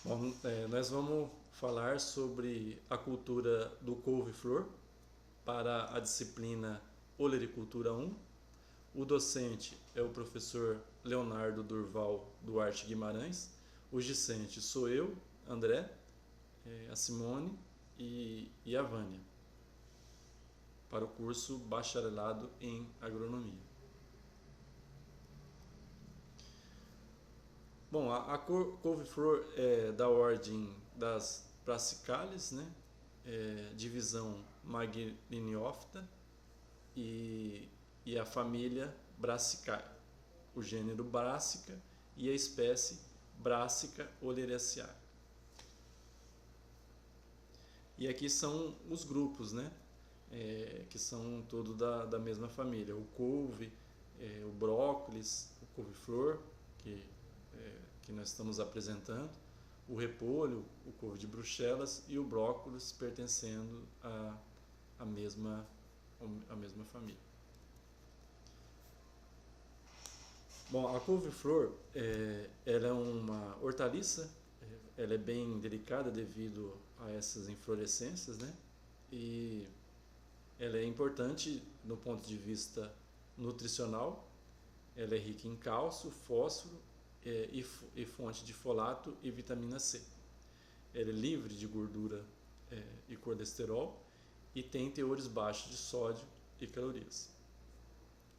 Bom, nós vamos falar sobre a cultura do couve-flor para a disciplina Olericultura 1. O docente é o professor Leonardo Durval Duarte Guimarães. O discente sou eu, André, a Simone e a Vânia, para o curso Bacharelado em Agronomia. Bom, a couve-flor é da ordem das Brassicales, né? Divisão Magniliophyta e a família Brassicae, o gênero Brassica e a espécie Brassica oleracea. E aqui são os grupos, né? Que são todos da mesma família: o couve, o brócolis, o couve-flor, que nós estamos apresentando, o repolho, o couve de Bruxelas e o brócolis, pertencendo à mesma família. Bom, a couve-flor ela é uma hortaliça, ela é bem delicada devido a essas inflorescências, né? E ela é importante no ponto de vista nutricional. Ela é rica em cálcio, fósforo e fonte de folato e vitamina C. Ela é livre de gordura e colesterol e tem teores baixos de sódio e calorias.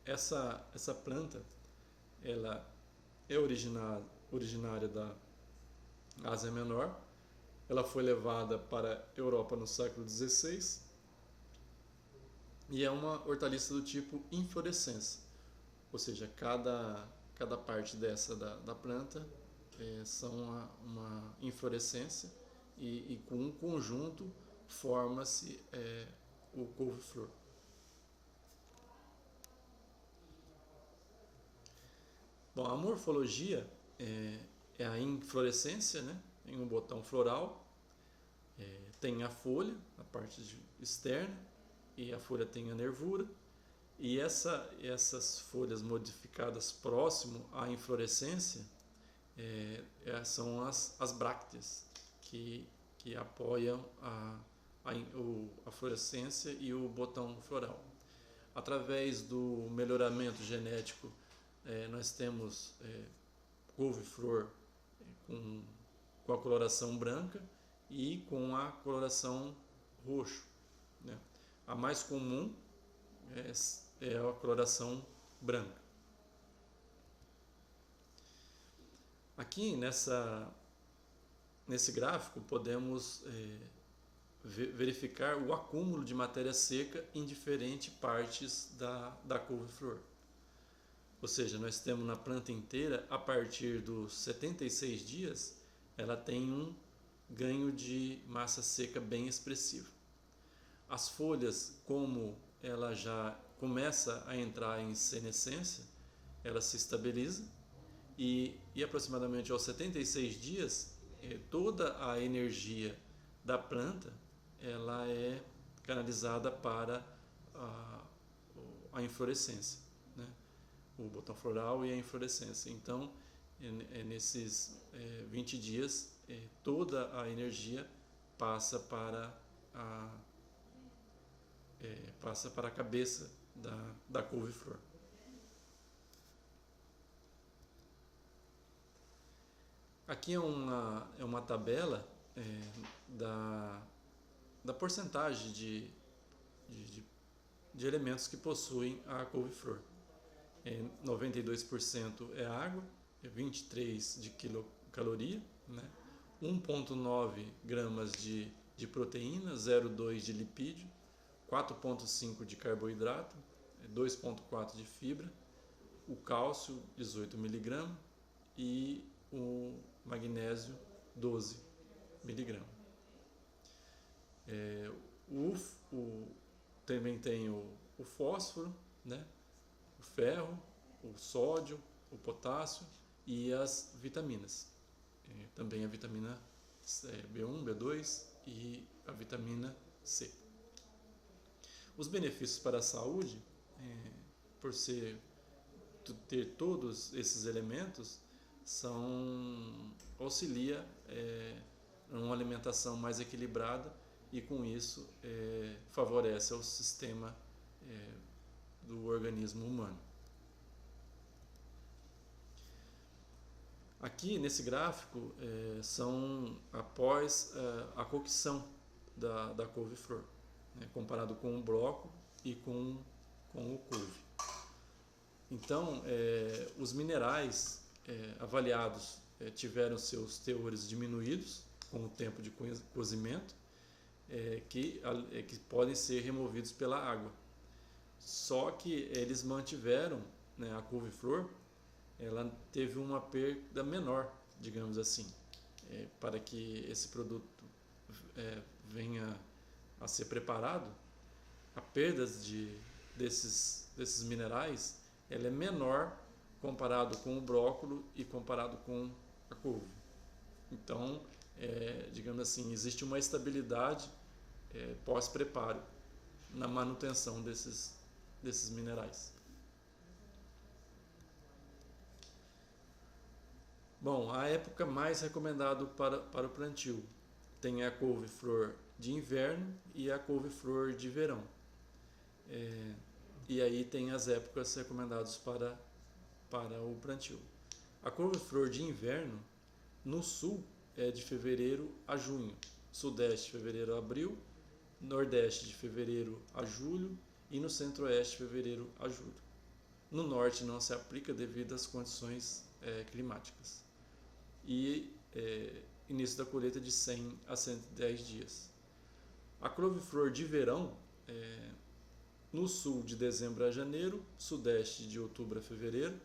Essa planta ela é originária da Ásia Menor. Ela foi levada para a Europa no século XVI e é uma hortaliça do tipo inflorescência, ou seja, cada parte dessa da planta são uma inflorescência e com um conjunto forma-se o couve-flor. Bom, a morfologia é a inflorescência, né? Tem um botão floral, tem a folha, a parte externa, e a folha tem a nervura, e essas folhas modificadas próximo à inflorescência são as brácteas, que apoiam a florescência e o botão floral. Através do melhoramento genético, nós temos couve-flor com a coloração branca e com a coloração roxo, né? A mais comum é a coloração branca. Aqui nesse gráfico podemos verificar o acúmulo de matéria seca em diferentes partes da couve-flor. Ou seja, nós temos na planta inteira, a partir dos 76 dias, ela tem um ganho de massa seca bem expressivo. As folhas, como ela já começa a entrar em senescência, ela se estabiliza e aproximadamente aos 76 dias, toda a energia da planta ela é canalizada para a inflorescência, né? O botão floral e a inflorescência. Então, nesses 20 dias, toda a energia passa para a cabeça da couve-flor. Aqui é uma tabela da porcentagem de elementos que possuem a couve-flor. 92% é água, 23% de quilocaloria, né? 1,9 gramas de proteína, 0,2 de lipídio, 4,5 de carboidrato, 2,4 de fibra, o cálcio 18 mg e o magnésio 12 mg. Também tem o fósforo, né? O ferro, o sódio, o potássio e as vitaminas. Também a vitamina B1, B2 e a vitamina C. Os benefícios para a saúde, por ter todos esses elementos, auxilia uma alimentação mais equilibrada e com isso favorece o sistema do organismo humano. Aqui nesse gráfico são após a cocção da couve-flor, né, comparado com o brócolis e com o couve. Então, os minerais avaliados tiveram seus teores diminuídos com o tempo de cozimento, que podem ser removidos pela água. Só que eles mantiveram, né, a couve-flor, ela teve uma perda menor, digamos assim, para que esse produto venha a ser preparado. A perda desses minerais ela é menor comparado com o brócolis e comparado com a couve. Então, digamos assim, existe uma estabilidade pós-preparo na manutenção desses minerais. Bom, a época mais recomendada para o plantio tem a couve-flor de inverno e a couve-flor de verão. E aí tem as épocas recomendadas para o plantio. A couve-flor de inverno, no sul, é de fevereiro a junho, sudeste de fevereiro a abril, nordeste de fevereiro a julho e no centro-oeste de fevereiro a julho. No norte não se aplica devido às condições climáticas. E início da colheita de 100 a 110 dias. A couve-flor de verão, no sul de dezembro a janeiro, sudeste de outubro a fevereiro,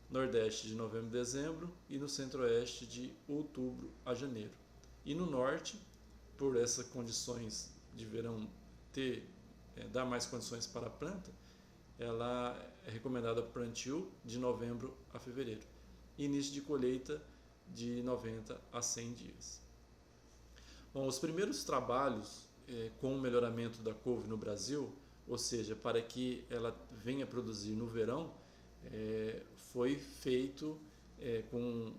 nordeste de novembro a dezembro e no centro-oeste de outubro a janeiro. E no norte, por essas condições de verão dar mais condições para a planta, ela é recomendada para plantio de novembro a fevereiro. Início de colheita de 90 a 100 dias. Bom, os primeiros trabalhos com o melhoramento da couve no Brasil, ou seja, para que ela venha produzir no verão, foi feito com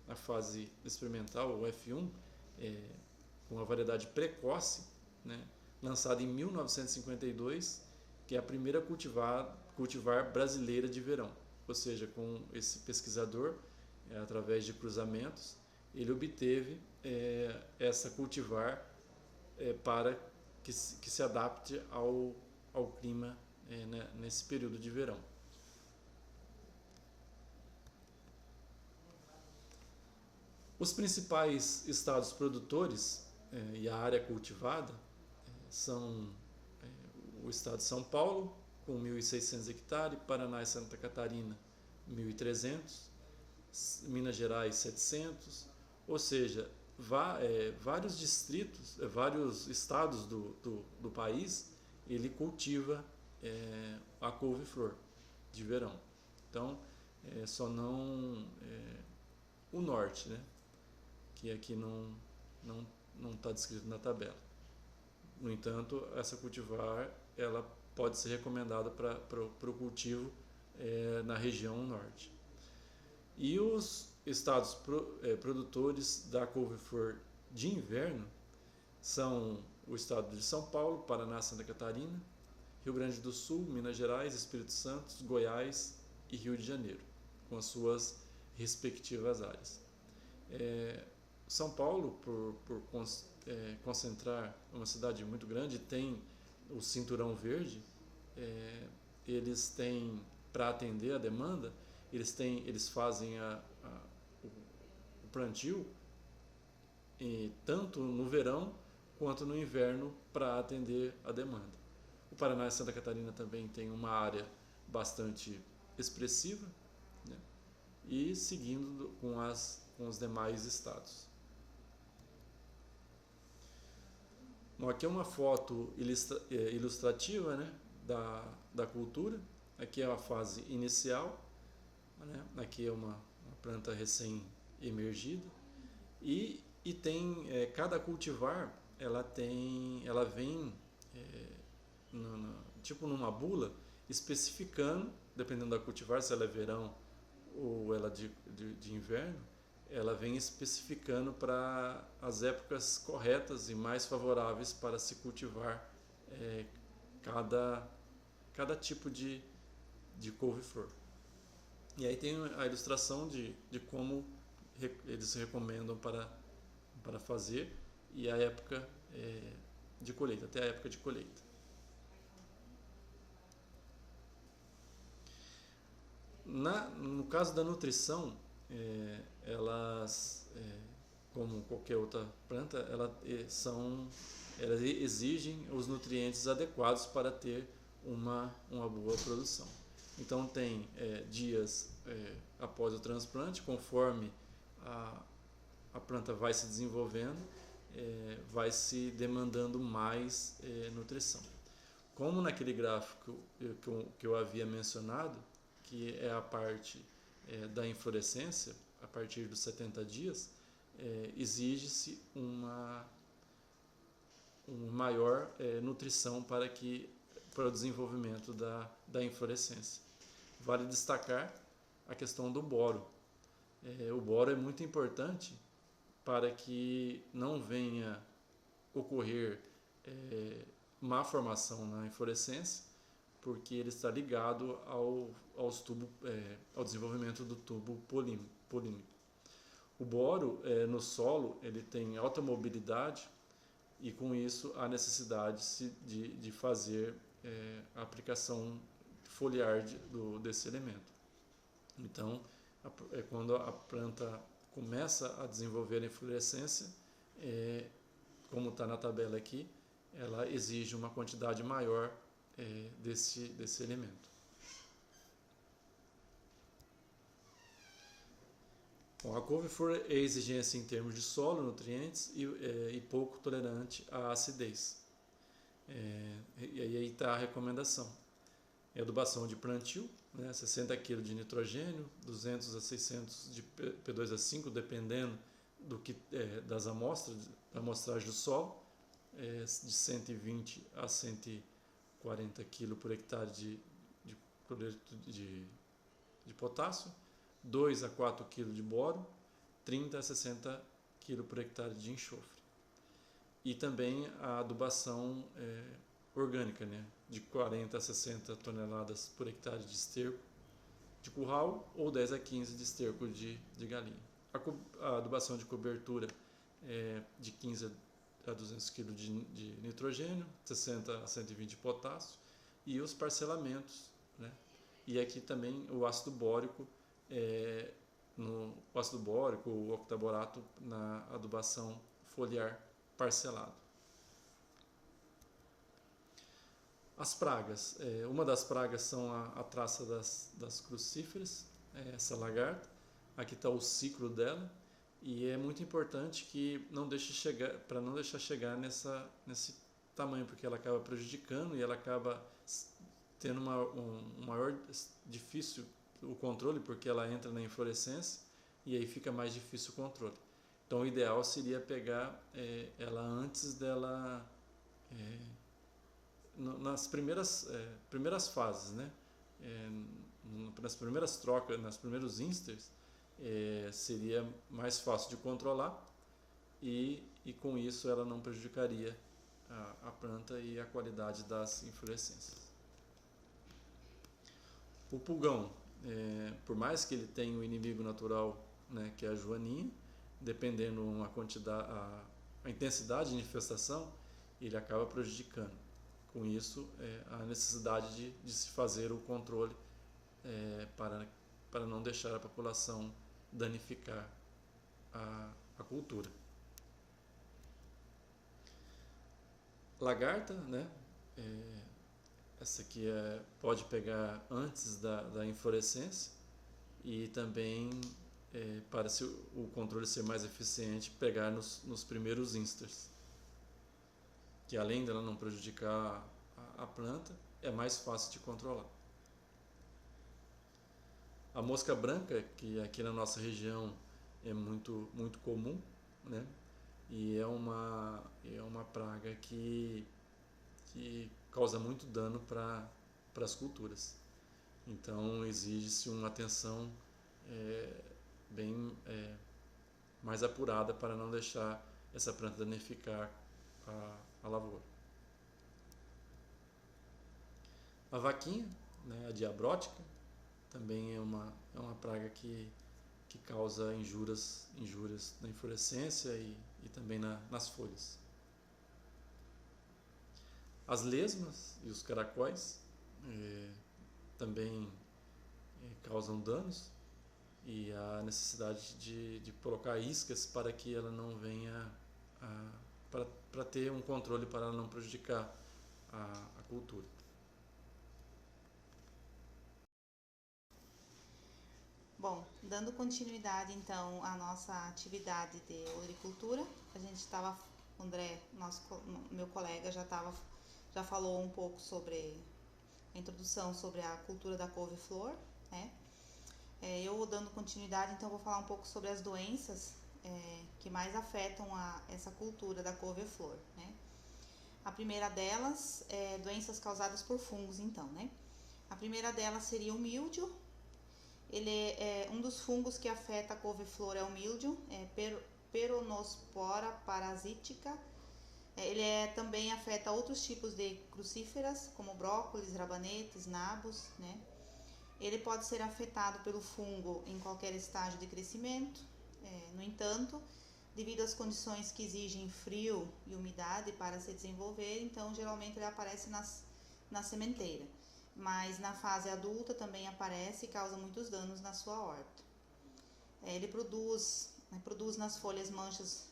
a fase experimental, o F1, com a variedade precoce, né, lançada em 1952, que é a primeira cultivar brasileira de verão. Ou seja, com esse pesquisador, através de cruzamentos, ele obteve essa cultivar para que se adapte ao clima nesse período de verão. Os principais estados produtores e a área cultivada são o estado de São Paulo, com 1.600 hectares, Paraná e Santa Catarina, 1.300, Minas Gerais, 700, ou seja, vários distritos, vários estados do país, ele cultiva a couve-flor de verão. Então, só não o norte, né, que aqui não está descrito na tabela. No entanto, essa cultivar ela pode ser recomendada para o cultivo na região norte. E os estados produtores da couve-flor de inverno são o estado de São Paulo, Paraná, Santa Catarina, Rio Grande do Sul, Minas Gerais, Espírito Santo, Goiás e Rio de Janeiro, com as suas respectivas áreas. São Paulo, por concentrar uma cidade muito grande, tem o Cinturão Verde, eles têm, para atender a demanda, eles fazem o plantio tanto no verão quanto no inverno para atender a demanda. O Paraná e Santa Catarina também tem uma área bastante expressiva, né, e seguindo com os demais estados. Bom, aqui é uma foto ilustrativa, né, da cultura. Aqui é a fase inicial, né? Aqui é uma planta recém-emergida e tem cada cultivar ela vem tipo numa bula especificando, dependendo da cultivar, se ela é verão ou ela de inverno, ela vem especificando para as épocas corretas e mais favoráveis para se cultivar é, cada, cada tipo de couve-flor. E aí tem a ilustração de como eles recomendam para fazer e a época de colheita, até a época de colheita. No caso da nutrição, elas, como qualquer outra planta, elas exigem os nutrientes adequados para ter uma boa produção. Então tem dias após o transplante, conforme a planta vai se desenvolvendo, vai se demandando mais nutrição. Como naquele gráfico que eu havia mencionado, que é a parte da inflorescência, a partir dos 70 dias, exige-se uma maior nutrição para o desenvolvimento da inflorescência. Vale destacar a questão do boro. O boro é muito importante para que não venha ocorrer má formação na inflorescência, porque ele está ligado ao desenvolvimento do tubo polínico. O boro no solo ele tem alta mobilidade e com isso a necessidade de fazer a aplicação foliar desse elemento. Então, quando a planta começa a desenvolver a inflorescência, como está na tabela aqui, ela exige uma quantidade maior desse elemento. Bom, a couve-flor é exigência em termos de solo, nutrientes e pouco tolerante à acidez. E aí está a recomendação. Adubação de plantio, 60 kg de nitrogênio, 200 a 600 de P2A5, dependendo das amostras, da amostragem do solo, de 120 a 140 kg por hectare de potássio, 2 a 4 kg de boro, 30 a 60 kg por hectare de enxofre. E também a adubação orgânica, de 40 a 60 toneladas por hectare de esterco de curral ou 10 a 15 de esterco de galinha. A adubação de cobertura de 15 a 200 kg de nitrogênio, 60 a 120 de potássio e os parcelamentos. E aqui também o ácido bórico, o octaborato na adubação foliar parcelado. As pragas. Uma das pragas são a traça das crucíferas, essa lagarta. Aqui está o ciclo dela. E é muito importante que não deixar chegar nesse tamanho, porque ela acaba prejudicando e ela acaba tendo um maior difícil o controle, porque ela entra na inflorescência e aí fica mais difícil o controle. Então o ideal seria pegar ela antes dela, nas primeiras fases, nas primeiras trocas, nos primeiros insters, seria mais fácil de controlar e com isso ela não prejudicaria a planta e a qualidade das inflorescências. O pulgão, por mais que ele tenha um inimigo natural, que é a joaninha, dependendo a intensidade de infestação, ele acaba prejudicando. Com isso, a necessidade de se fazer o controle para não deixar a população danificar a cultura. Lagarta, essa aqui pode pegar antes da inflorescência e também, para o controle ser mais eficiente, pegar nos primeiros insters, que além dela não prejudicar a planta, é mais fácil de controlar. A mosca branca, que aqui na nossa região é muito, muito comum, e é uma praga que causa muito dano para as culturas. Então exige-se uma atenção bem mais apurada para não deixar essa planta danificar a lavoura. A vaquinha, né, a diabrótica, também é uma praga que causa injúrias na inflorescência e também nas folhas. As lesmas e os caracóis também causam danos, e a necessidade de colocar iscas para que ela não venha para ter um controle, para ela não prejudicar a cultura. Bom, dando continuidade então à nossa atividade de olericultura, a gente estava, André, meu colega, já falou um pouco sobre a introdução sobre a cultura da couve-flor, né? Eu dando continuidade, então vou falar um pouco sobre as doenças que mais afetam essa cultura da couve-flor, né? A primeira delas é doenças causadas por fungos, então, né? A primeira delas seria o míldio. Ele é um dos fungos que afeta a couve-flor, é o míldio, Peronospora parasítica. Ele também afeta outros tipos de crucíferas, como brócolis, rabanetes, nabos, né? Ele pode ser afetado pelo fungo em qualquer estágio de crescimento. No entanto, devido às condições que exigem frio e umidade para se desenvolver, então geralmente ele aparece na sementeira. Mas na fase adulta também aparece e causa muitos danos na sua horta. Ele produz nas folhas manchas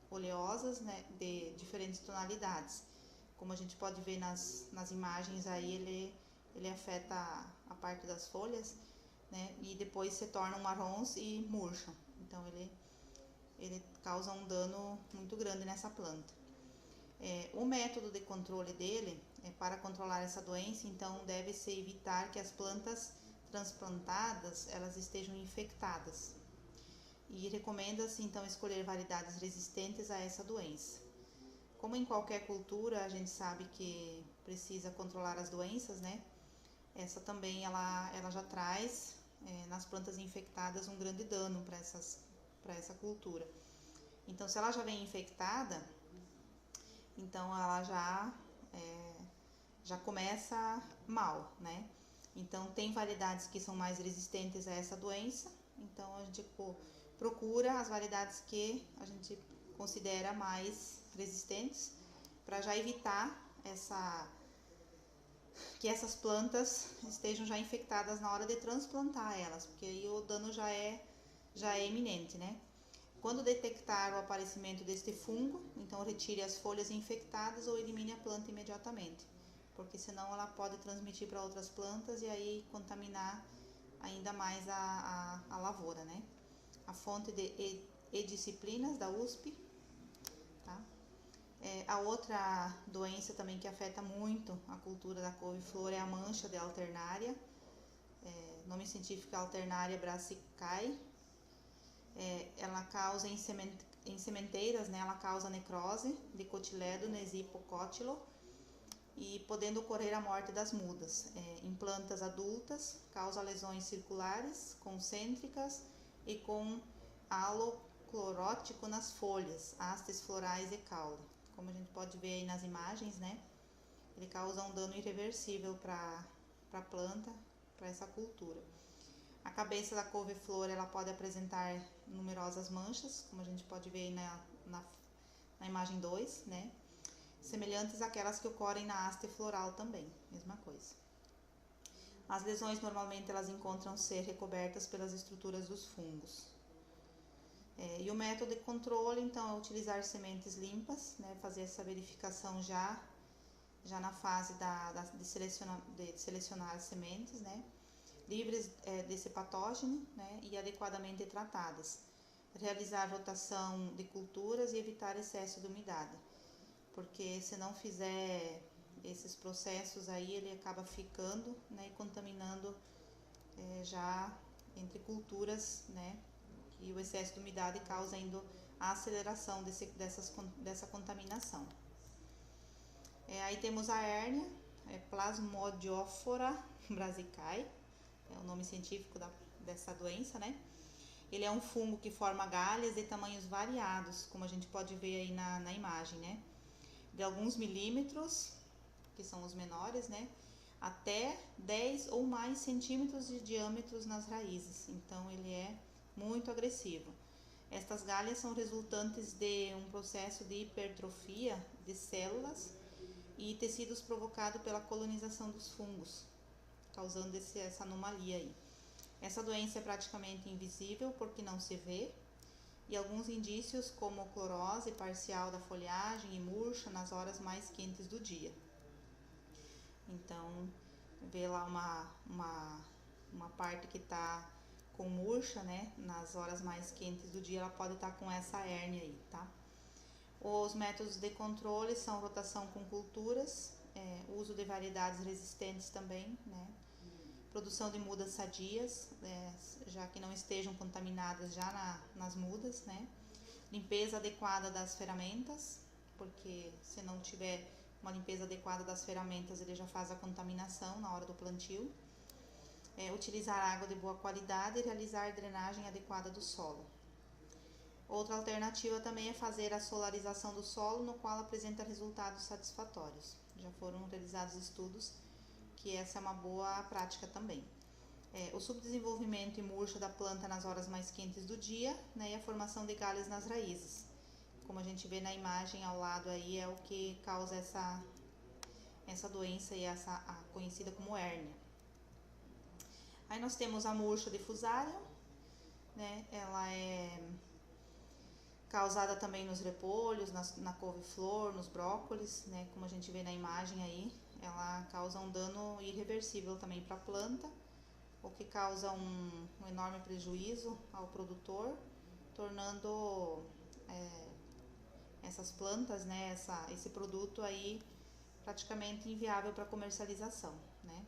oleosas, né, de diferentes tonalidades. Como a gente pode ver nas imagens aí, ele afeta a parte das folhas, né, e depois se tornam marrons e murcham. Então ele causa um dano muito grande nessa planta. O método de controle dele para controlar essa doença, então deve-se evitar que as plantas transplantadas elas estejam infectadas, e recomenda-se então escolher variedades resistentes a essa doença. Como em qualquer cultura a gente sabe que precisa controlar as doenças, né? Essa também ela já traz nas plantas infectadas um grande dano para essa cultura. Então, se ela já vem infectada, então ela já começa mal, né? Então tem variedades que são mais resistentes a essa doença, então a gente procura as variedades que a gente considera mais resistentes, para já evitar que essas plantas estejam já infectadas na hora de transplantar elas, porque aí o dano já é iminente, né? Quando detectar o aparecimento deste fungo, então retire as folhas infectadas ou elimine a planta imediatamente, porque senão ela pode transmitir para outras plantas e aí contaminar ainda mais a lavoura, né? A fonte de E-disciplinas da USP, tá? A outra doença também que afeta muito a cultura da couve-flor é a mancha de alternária, nome científico é Alternaria brassicae. Ela causa em sementeiras, né, ela causa necrose de cotilédon hipocótilo e podendo ocorrer a morte das mudas. Em plantas adultas, causa lesões circulares, concêntricas e com halo clorótico nas folhas, hastes florais e cauda. Como a gente pode ver aí nas imagens, né, ele causa um dano irreversível para a planta, para essa cultura. A cabeça da couve-flor ela pode apresentar numerosas manchas, como a gente pode ver aí na imagem 2, né? Semelhantes àquelas que ocorrem na haste floral também, mesma coisa. As lesões normalmente elas encontram ser recobertas pelas estruturas dos fungos. E o método de controle então é utilizar sementes limpas, né? Fazer essa verificação já na fase de selecionar as sementes, né? Livres desse patógeno, né, e adequadamente tratadas. Realizar rotação de culturas e evitar excesso de umidade, porque se não fizer esses processos aí, ele acaba ficando, né, e contaminando já entre culturas, né, e o excesso de umidade causa ainda a aceleração dessa contaminação. Aí temos a hérnia, Plasmodiófora brassicae, é o nome científico dessa doença, né? Ele é um fungo que forma galhas de tamanhos variados, como a gente pode ver aí na imagem, né? De alguns milímetros, que são os menores, né? Até 10 ou mais centímetros de diâmetro nas raízes. Então, ele é muito agressivo. Estas galhas são resultantes de um processo de hipertrofia de células e tecidos provocado pela colonização dos fungos, causando essa anomalia aí. Essa doença é praticamente invisível porque não se vê, e alguns indícios como clorose parcial da folhagem e murcha nas horas mais quentes do dia. Então, vê lá uma parte que está com murcha, né? Nas horas mais quentes do dia, ela pode estar com essa hérnia aí, tá? Os métodos de controle são rotação com culturas, uso de variedades resistentes também, né? Produção de mudas sadias, já que não estejam contaminadas já nas mudas, né? Limpeza adequada das ferramentas, porque se não tiver uma limpeza adequada das ferramentas, ele já faz a contaminação na hora do plantio. Utilizar água de boa qualidade e realizar drenagem adequada do solo. Outra alternativa também é fazer a solarização do solo, no qual apresenta resultados satisfatórios. Já foram realizados estudos que essa é uma boa prática também. O subdesenvolvimento e murcha da planta nas horas mais quentes do dia, né, e a formação de galhas nas raízes. Como a gente vê na imagem ao lado aí, é o que causa essa doença e a conhecida como hérnia. Aí nós temos a murcha de Fusarium, né, ela é causada também nos repolhos, na couve-flor, nos brócolis, né, como a gente vê na imagem aí, ela causa um dano irreversível também para a planta, o que causa um enorme prejuízo ao produtor, tornando essas plantas, né, esse produto aí praticamente inviável para comercialização, né?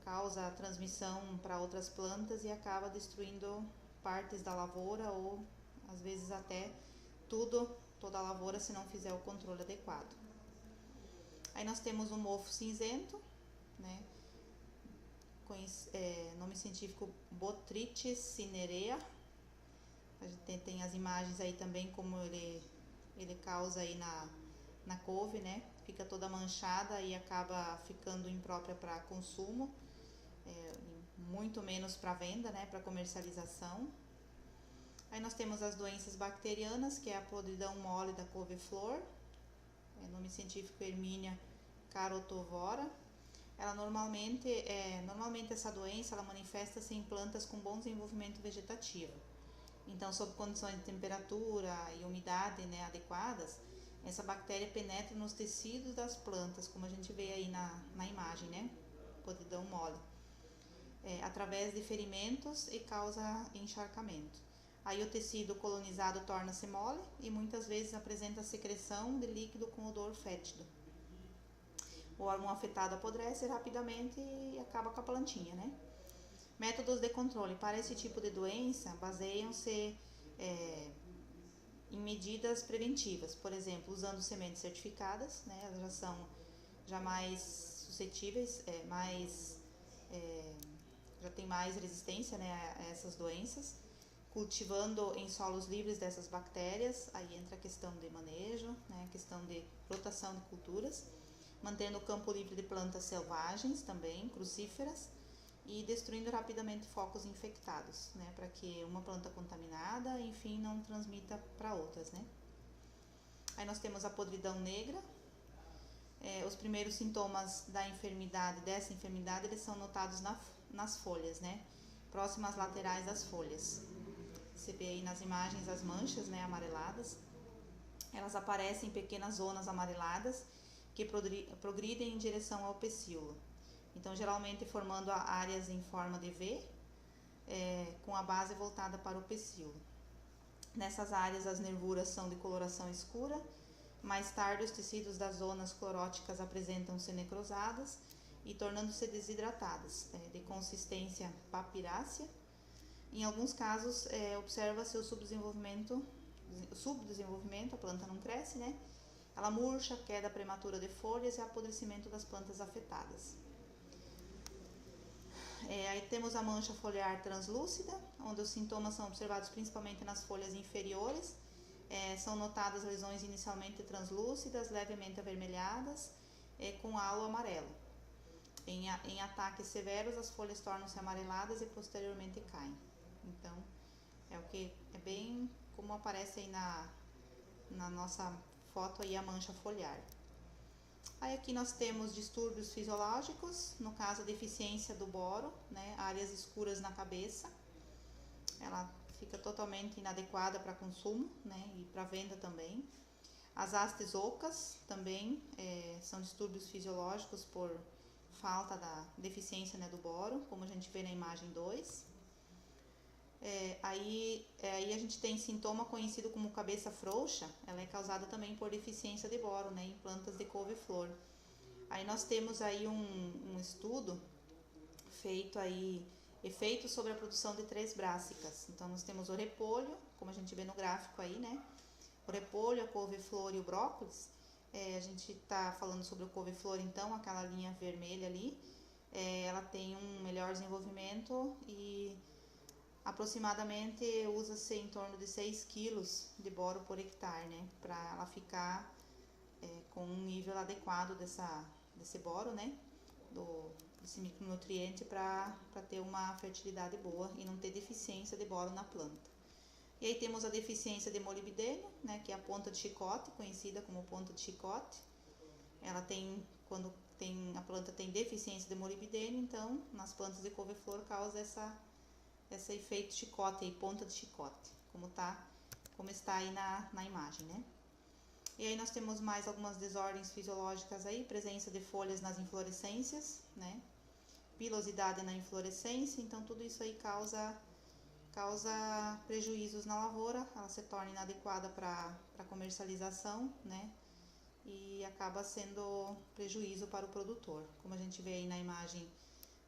Causa transmissão para outras plantas e acaba destruindo partes da lavoura ou às vezes até toda a lavoura se não fizer o controle adequado. Aí nós temos o mofo cinzento, né? Nome científico Botrytis cinerea. A gente tem as imagens aí também como ele causa aí na couve, né? Fica toda manchada e acaba ficando imprópria para consumo, muito menos para venda, né? Para comercialização. Aí nós temos as doenças bacterianas, que é a podridão mole da couve-flor, nome científico Hermínia carotovora. Ela normalmente essa doença ela manifesta-se em plantas com bom desenvolvimento vegetativo. Então, sob condições de temperatura e umidade, né, adequadas, essa bactéria penetra nos tecidos das plantas, como a gente vê aí na imagem, né, podridão mole, através de ferimentos e causa encharcamento. Aí o tecido colonizado torna-se mole e muitas vezes apresenta secreção de líquido com odor fétido. O órgão afetado apodrece rapidamente e acaba com a plantinha, né? Métodos de controle para esse tipo de doença baseiam-se em medidas preventivas, por exemplo, usando sementes certificadas, né? Elas já mais suscetíveis, já tem mais resistência, né, a essas doenças. Cultivando em solos livres dessas bactérias, aí entra a questão de manejo, né, a questão de rotação de culturas, mantendo o campo livre de plantas selvagens também, crucíferas, e destruindo rapidamente focos infectados, né, para que uma planta contaminada, enfim, não transmita para outras, né. Aí nós temos a podridão negra. Os primeiros sintomas dessa enfermidade, eles são notados nas folhas, né, próximas às laterais das folhas. Você vê aí nas imagens as manchas, né, amareladas. Elas aparecem em pequenas zonas amareladas que progridem em direção ao pecíolo. Então, geralmente formando áreas em forma de V, com a base voltada para o pecíolo. Nessas áreas, as nervuras são de coloração escura. Mais tarde, os tecidos das zonas cloróticas apresentam-se necrosadas e tornando-se desidratadas, de consistência papirácea. Em alguns casos, observa-se o subdesenvolvimento, a planta não cresce, né? Ela murcha, queda prematura de folhas e apodrecimento das plantas afetadas. Aí temos a mancha foliar translúcida, onde os sintomas são observados principalmente nas folhas inferiores. São notadas lesões inicialmente translúcidas, levemente avermelhadas, com halo amarelo. Em ataques severos, as folhas tornam-se amareladas e posteriormente caem. Então, é bem como aparece aí na nossa foto aí a mancha foliar. Aí aqui nós temos distúrbios fisiológicos, no caso a deficiência do boro, né, áreas escuras na cabeça, ela fica totalmente inadequada para consumo, né, e para venda também. As hastes ocas também são distúrbios fisiológicos por falta da deficiência, né, do boro, como a gente vê na imagem 2. Aí a gente tem sintoma conhecido como cabeça frouxa, ela é causada também por deficiência de boro, né, em plantas de couve-flor. Aí nós temos aí um estudo feito aí, efeitos sobre a produção de 3 brássicas. Então nós temos o repolho, como a gente vê no gráfico aí, né, o repolho, a couve-flor e o brócolis. A gente está falando sobre o couve-flor, então, aquela linha vermelha ali, ela tem um melhor desenvolvimento e aproximadamente usa-se em torno de 6 quilos de boro por hectare, né, para ela ficar com um nível adequado desse boro, né, desse micronutriente para ter uma fertilidade boa e não ter deficiência de boro na planta. E aí temos a deficiência de molibdênio, né, que é a ponta de chicote, conhecida como ponta de chicote. Ela tem, quando a planta tem deficiência de molibdênio, então nas plantas de couve-flor causa esse efeito chicote aí, ponta de chicote, como está aí na imagem, né? E aí nós temos mais algumas desordens fisiológicas aí, presença de folhas nas inflorescências, né? Pilosidade na inflorescência, então tudo isso aí causa prejuízos na lavoura, ela se torna inadequada para comercialização, né? E acaba sendo prejuízo para o produtor, como a gente vê aí na imagem,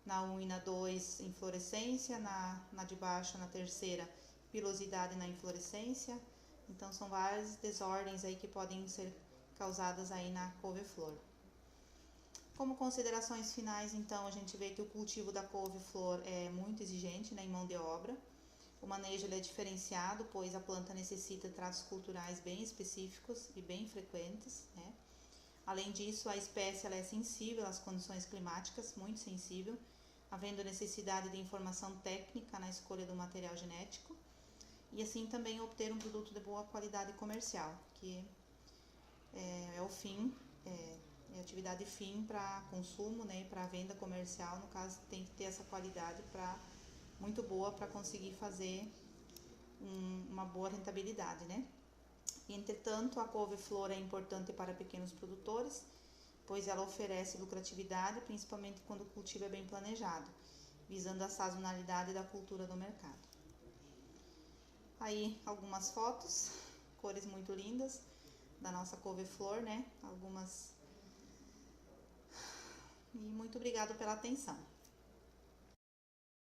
na 1 e na 2, inflorescência, na de baixo, na terceira, pilosidade na inflorescência. Então são várias desordens aí que podem ser causadas aí na couve-flor. Como considerações finais, então, a gente vê que o cultivo da couve-flor é muito exigente, né, em mão de obra. O manejo ele é diferenciado, pois a planta necessita de tratos culturais bem específicos e bem frequentes, né? Além disso, a espécie ela é sensível às condições climáticas, muito sensível, havendo necessidade de informação técnica na escolha do material genético e assim também obter um produto de boa qualidade comercial, que é o fim, é a atividade fim para consumo, né, para venda comercial. No caso, tem que ter essa qualidade muito boa para conseguir fazer uma boa rentabilidade, né? Entretanto, a couve-flor é importante para pequenos produtores, pois ela oferece lucratividade, principalmente quando o cultivo é bem planejado, visando a sazonalidade da cultura do mercado. Aí algumas fotos, cores muito lindas da nossa couve-flor, né? E muito obrigado pela atenção.